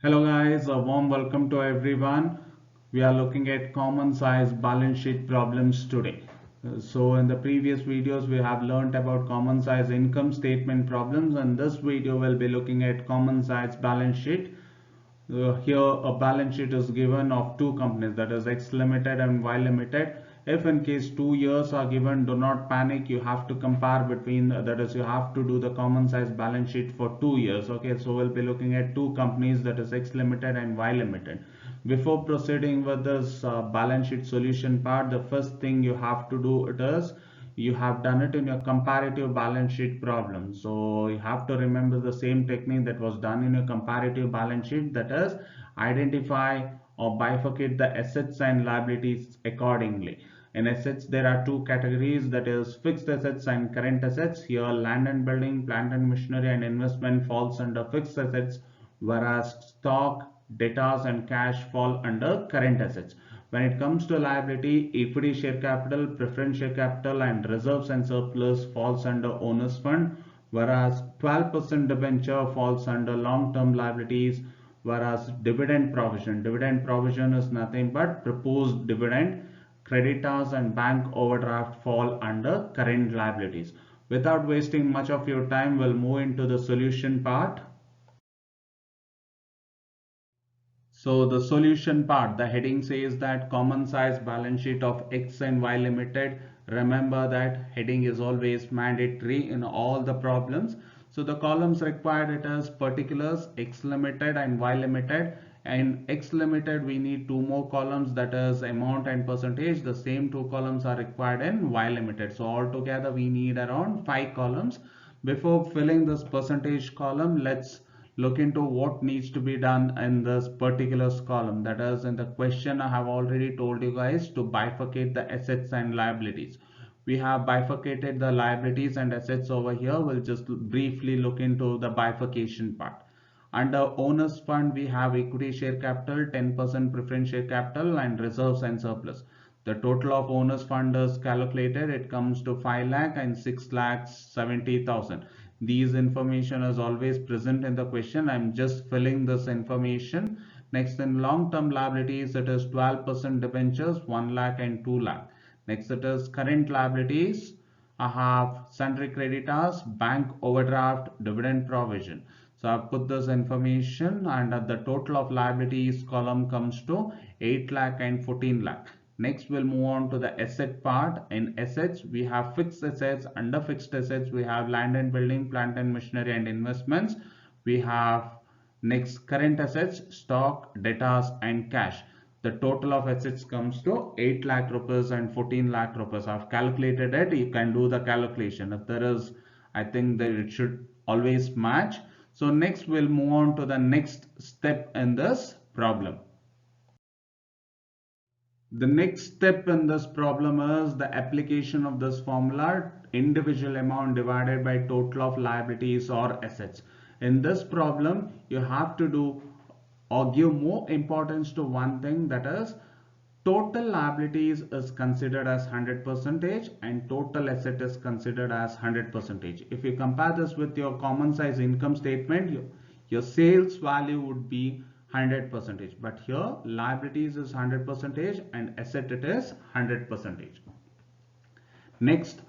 Hello guys, a warm welcome to everyone. We are looking at common size balance sheet problems today. So in the previous videos we have learned about common size income statement problems, and this video will be looking at common size balance sheet. Here a balance sheet is given of two companies, that is X Limited and Y Limited. If in case 2 years are given, do not panic. You have to compare between, that is you have to do the common size balance sheet for 2 years. Okay, so we'll be looking at two companies, that is X Limited and Y Limited. Before proceeding with this balance sheet solution part, the first thing you have to do it is you have done it in your comparative balance sheet problem. So you have to remember the same technique that was done in your comparative balance sheet, that is identify or bifurcate the assets and liabilities accordingly. In assets there are two categories, that is fixed assets and current assets. Here land and building, plant and machinery and investment falls under fixed assets, whereas stock, debtors and cash fall under current assets. When it comes to liability, equity share capital, preference share capital and reserves and surplus falls under owners fund, whereas 12% debenture falls under long-term liabilities, whereas dividend provision is nothing but proposed dividend, creditors and bank overdraft fall under current liabilities. Without wasting much of your time, we'll move into the solution part. So the solution part, the heading says that common size balance sheet of X and Y Limited. Remember that heading is always mandatory in all the problems. So the columns required, it is particulars X Limited and Y Limited. And X Limited we need two more columns, that is amount and percentage. The same two columns are required in Y Limited. So altogether we need around 5 columns. Before filling this percentage column, let's look into what needs to be done in this particular column. That is, in the question I have already told you guys to bifurcate the assets and liabilities. We have bifurcated the liabilities and assets over here. We'll just briefly look into the bifurcation part. Under owners fund we have equity share capital, 10% preference share capital and reserves and surplus. The total of owners fund is calculated, it comes to 5 lakh and 6 lakhs 70,000. These information is always present in the question. I'm just filling this information. Next, in long term liabilities it is 12% debentures, 1 lakh and 2 lakh. Next it is current liabilities. I have sundry creditors, bank overdraft, dividend provision. So I've put this information, and the total of liabilities column comes to 8 lakh and 14 lakh. Next we'll move on to the asset part. In assets we have fixed assets. Under fixed assets we have land and building, plant and machinery and investments. We have next current assets, stock, debtors and cash. The total of assets comes to 8 lakh rupees and 14 lakh rupees. I've calculated it. You can do the calculation. If there is, I think that it should always match. So next we'll move on to the next step in this problem. The next step in this problem is the application of this formula, individual amount divided by total of liabilities or assets. In this problem, you have to do or give more importance to one thing, that is total liabilities is considered as 100% and total asset is considered as 100%. If you compare this with your common size income statement, your sales value would be 100%, but here liabilities is 100% and asset it is 100%. Next,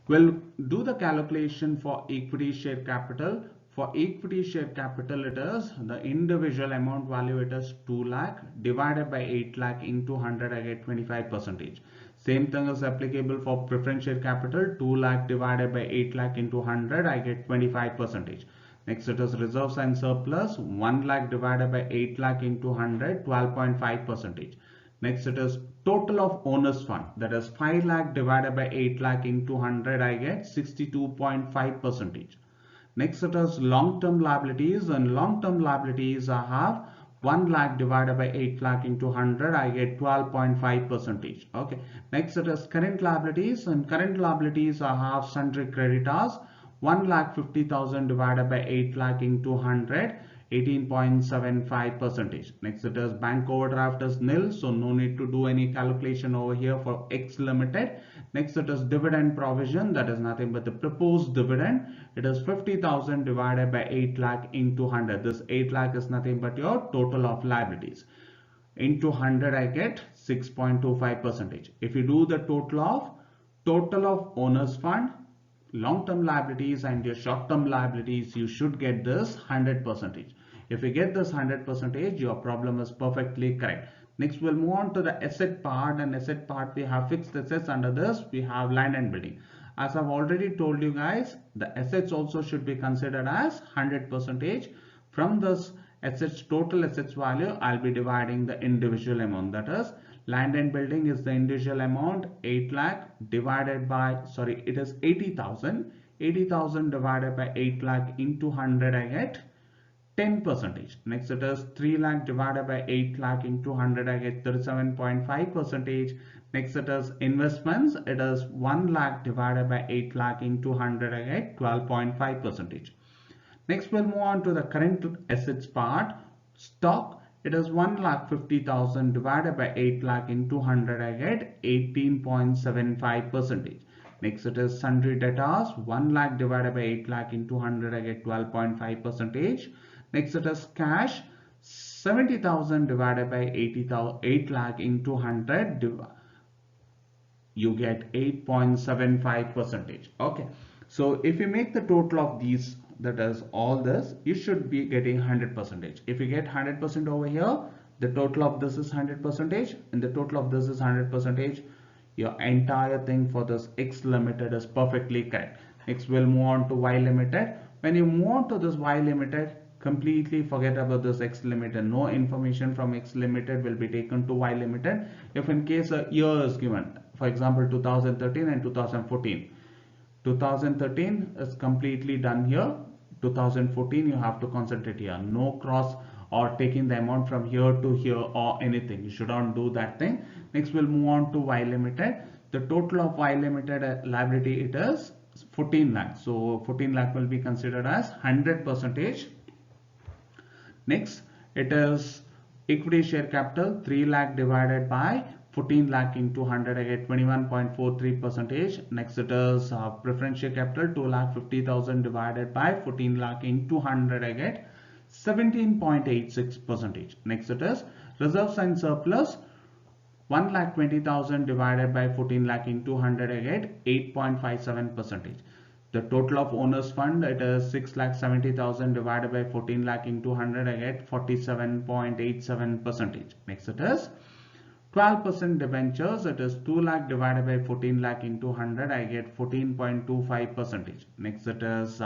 we'll do the calculation for equity share capital. For equity share capital, it is the individual amount value, it is 2 lakh divided by 8 lakh into 100, I get 25%. Same thing is applicable for preference share capital, 2 lakh divided by 8 lakh into 100, I get 25%. Next it is reserves and surplus, 1 lakh divided by 8 lakh into 100, 12.5%. Next it is total of owners fund, that is 5 lakh divided by 8 lakh into 100, I get 62.5%. Next it is long term liabilities, and long term liabilities I have 1 lakh divided by 8 lakh into 100, I get 12.5%. Okay. Next it is current liabilities, and current liabilities I have sundry creditors, 1,50,000 divided by 8 lakh into 100, 18.75%. Next it is bank overdraft is nil, so no need to do any calculation over here for X Limited. Next it is dividend provision, that is nothing but the proposed dividend. It is 50,000 divided by 8 lakh into 100. This 8 lakh is nothing but your total of liabilities. Into 100 I get 6.25 percentage. If you do the total of owner's fund, long-term liabilities and your short-term liabilities, you should get this 100 percentage. If you get this 100 percentage, your problem is perfectly correct. Next we'll move on to the asset part, and asset part we have fixed assets. Under this we have land and building. As I've already told you guys, the assets also should be considered as 100 percentage. From this assets, total assets value, I'll be dividing the individual amount. That is, land and building is the individual amount 8 lakh divided by, sorry, it is 80,000. 80,000 divided by 8 lakh into 100, I get 10 percentage. Next it is 3 lakh divided by 8 lakh into 100, I get 37.5 percentage. Next it is investments. It is 1 lakh divided by 8 lakh into 100, I get 12.5 percentage. Next we'll move on to the current assets part. Stock, it is 1,50,000 divided by 8 lakh into 100, I get 18.75 percentage. Next it is sundry debtors, 1 lakh divided by 8 lakh into 100, I get 12.5 percentage. Next it is cash, 70,000 divided by 8 lakh into 100, you get 8.75 percentage. Okay, so if you make the total of these, that is all this, you should be getting 100 percentage. If you get 100% over here, the total of this is 100 percentage and the total of this is 100 percentage, your entire thing for this X limited is perfectly correct. Next we'll move on to Y limited. When you move on to this Y limited, completely forget about this X limited. No information from X limited will be taken to Y limited. If in case a year is given, for example 2013 and 2014, 2013 is completely done here. 2014 you have to concentrate here. No cross or taking the amount from here to here or anything. You should not do that thing. Next we'll move on to Y limited. The total of Y limited liability, it is 14 lakh. So 14 lakh will be considered as 100 percentage. Next it is equity share capital, 3 lakh divided by 14 lakh into 100, I get 21.43 percentage. Next it is preference share capital, 2,50,000 divided by 14 lakh into 100, I get 17.86 percentage. Next it is reserves and surplus, 1,20,000 divided by 14 lakh into 100, I get 8.57 percentage. The total of owners fund, it is 6,70,000 divided by 14 lakh into 100, I get 47.87 percentage. Next it is 12% debentures, it is 2 lakh divided by 14 lakh into 100, I get 14.25 percentage. Next it is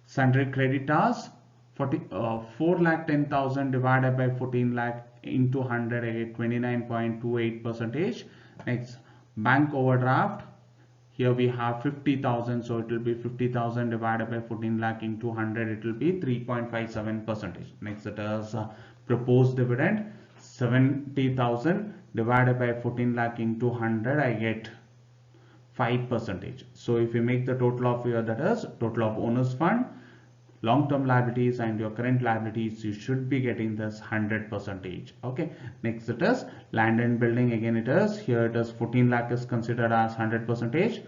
sundry creditors, 4 lakh 10,000 divided by 14 lakh into 100, I get 29.28 percentage. Next bank overdraft, here we have 50,000, so it will be 50,000 divided by 14 lakh into 100, it will be 3.57 percentage. Next it is proposed dividend, 70,000 divided by 14 lakh into 100, I get 5 percentage. So if you make the total of here, that is total of owners fund, long-term liabilities and your current liabilities, you should be getting this 100 percentage. Okay, next it is land and building. Again it is, here it is 14 lakh is considered as 100 percentage.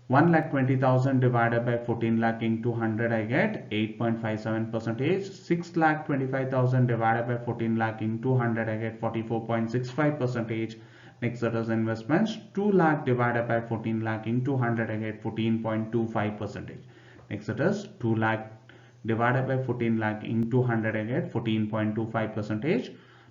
1,20,000 divided by 14 lakh into 100, I get 8.57 percentage. 6,25,000 divided by 14 lakh into 100, I get 44.65 percentage. Next it is investments, 2 lakh divided by 14 lakh into 100, I get 14.25 percentage. Next it is 2 lakh divided by 14 lakh into 100, I get 14.25 percentage.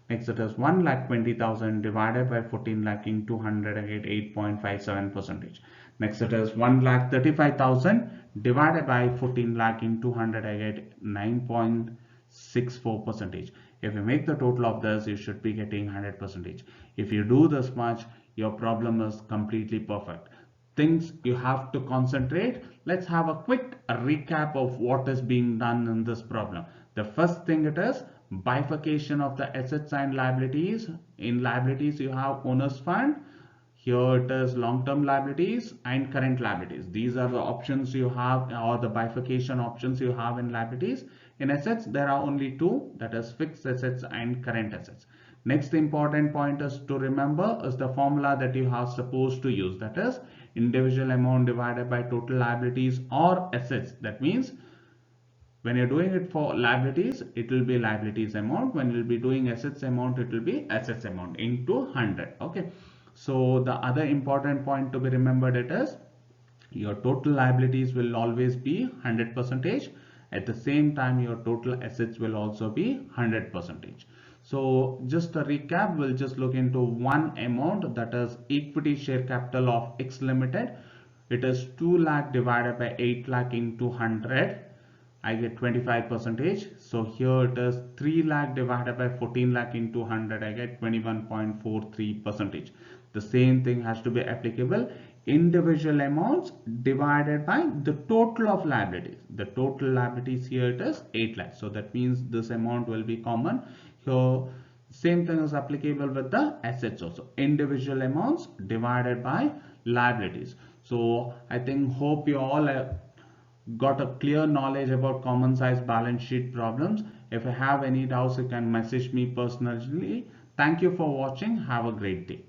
Next it is 1,20,000 divided by 14 lakh into 100, I get 8.57 percentage. Next it is 1,35,000 divided by 14 lakh into 100, I get 9.64 percentage. If you make the total of this, you should be getting 100 percentage. If you do this much, your problem is completely perfect. Things you have to concentrate. Let's have a quick recap of what is being done in this problem. The first thing, it is bifurcation of the assets and liabilities. In liabilities you have owners fund, here it is long-term liabilities and current liabilities. These are the options you have, or the bifurcation options you have in liabilities. In assets there are only two, that is fixed assets and current assets. Next important point is to remember is the formula that you are supposed to use, that is individual amount divided by total liabilities or assets. That means when you're doing it for liabilities, it will be liabilities amount. When you'll be doing assets amount, it will be assets amount into 100. Okay. So the other important point to be remembered it is your total liabilities will always be 100%. At the same time, your total assets will also be 100%. So just a recap, we'll just look into one amount, that is equity share capital of X Limited. It is 2 lakh divided by 8 lakh into 100. I get 25%. So here it is 3 lakh divided by 14 lakh into 100. I get 21.43%. The same thing has to be applicable. Individual amounts divided by the total of liabilities. The total liabilities here it is 8 lakhs. So that means this amount will be common. Here same thing is applicable with the assets also. Individual amounts divided by liabilities. So I think hope you all got a clear knowledge about common size balance sheet problems. If you have any doubts, you can message me personally. Thank you for watching. Have a great day.